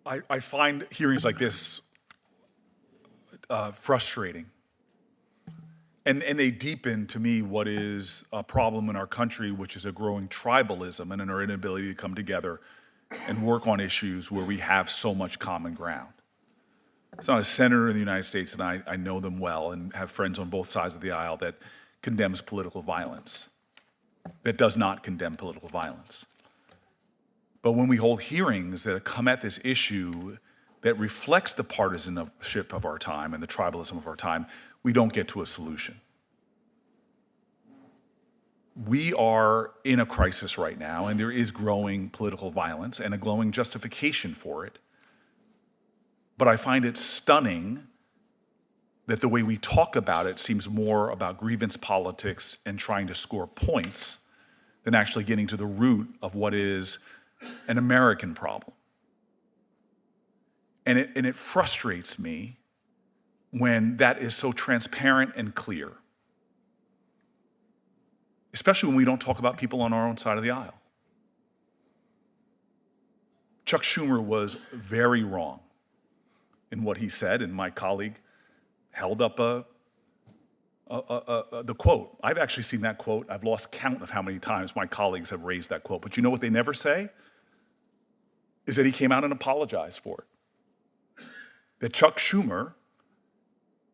I find hearings like this frustrating. And they deepen, to me, what is a problem in our country, which is a growing tribalism and our inability to come together and work on issues where we have so much common ground. It's not a senator in the United States, and I know them well and have friends on both sides of the aisle, that condemns political violence, that does not condemn political violence. But when we hold hearings that come at this issue that reflects the partisanship of our time and the tribalism of our time, we don't get to a solution. We are in a crisis right now, and there is growing political violence and a growing justification for it. But I find it stunning that the way we talk about it seems more about grievance politics and trying to score points than actually getting to the root of what is an American problem. And it frustrates me when that is so transparent and clear, especially when we don't talk about people on our own side of the aisle. Chuck Schumer was very wrong in what he said, and my colleague held up the quote. I've actually seen that quote. I've lost count of how many times my colleagues have raised that quote. But you know what they never say? Is that he came out and apologized for it. That Chuck Schumer,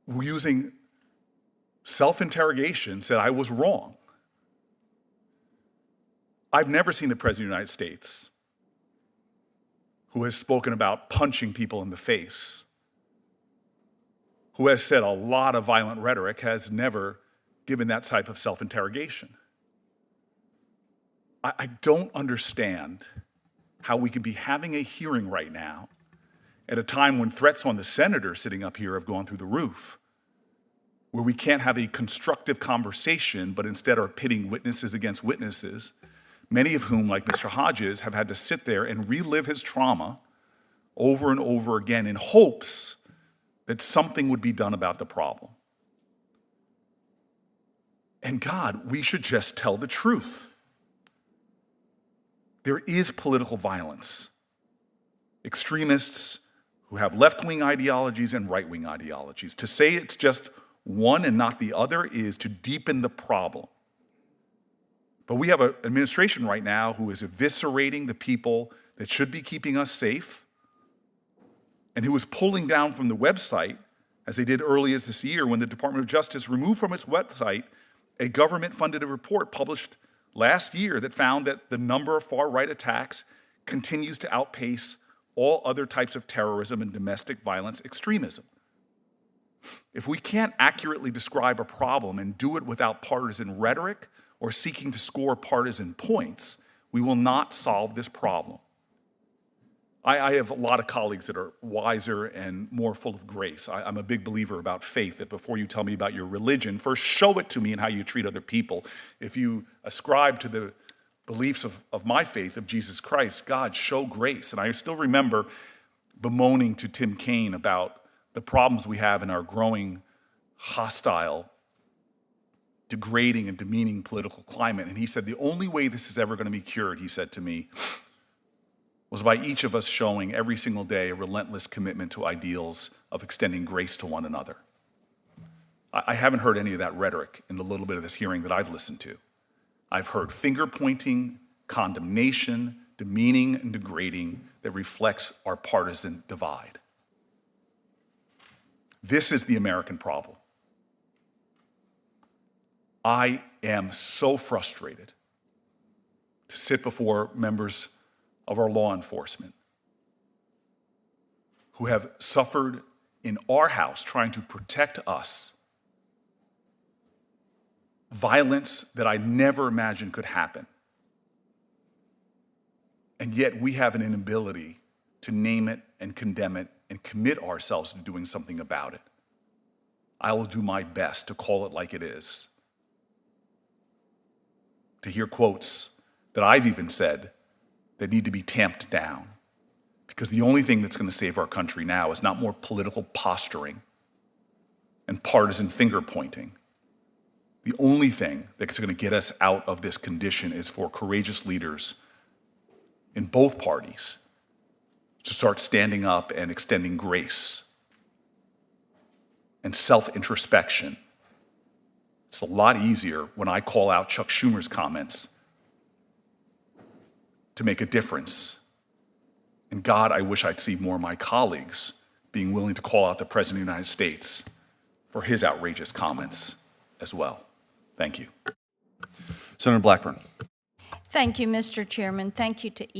using self-interrogation, said, I was wrong. I've never seen the President of the United States who has spoken about punching people in the face, who has said a lot of violent rhetoric, has never given that type of self-interrogation. I don't understand how we could be having a hearing right now at a time when threats on the senator sitting up here have gone through the roof, where we can't have a constructive conversation, but instead are pitting witnesses against witnesses, many of whom, like Mr. Hodges, have had to sit there and relive his trauma over and over again in hopes that something would be done about the problem. And God, we should just tell the truth. There is political violence. Extremists who have left-wing ideologies and right-wing ideologies. To say it's just one and not the other is to deepen the problem. But we have an administration right now who is eviscerating the people that should be keeping us safe, and who is pulling down from the website, as they did earlier this year when the Department of Justice removed from its website a government-funded report published last year that found that the number of far-right attacks continues to outpace all other types of terrorism and domestic violence extremism. If we can't accurately describe a problem and do it without partisan rhetoric or seeking to score partisan points, we will not solve this problem. I have a lot of colleagues that are wiser and more full of grace. I'm a big believer about faith, that before you tell me about your religion, first show it to me and how you treat other people. If you ascribe to the beliefs of my faith, of Jesus Christ, God, show grace. And I still remember bemoaning to Tim Kaine about the problems we have in our growing hostile, degrading and demeaning political climate. And he said, the only way this is ever going to be cured, he said to me, was by each of us showing every single day a relentless commitment to ideals of extending grace to one another. I haven't heard any of that rhetoric in the little bit of this hearing that I've listened to. I've heard finger-pointing, condemnation, demeaning and degrading that reflects our partisan divide. This is the American problem. I am so frustrated to sit before members of our law enforcement who have suffered in our house trying to protect us violence that I never imagined could happen. And yet we have an inability to name it and condemn it and commit ourselves to doing something about it. I will do my best to call it like it is. To hear quotes that I've even said that need to be tamped down, because the only thing that's going to save our country now is not more political posturing and partisan finger pointing. The only thing that's going to get us out of this condition is for courageous leaders in both parties to start standing up and extending grace and self-introspection. It's a lot easier when I call out Chuck Schumer's comments to make a difference. And God, I wish I'd see more of my colleagues being willing to call out the President of the United States for his outrageous comments as well. Thank you. Senator Blackburn. Thank you, Mr. Chairman. Thank you to each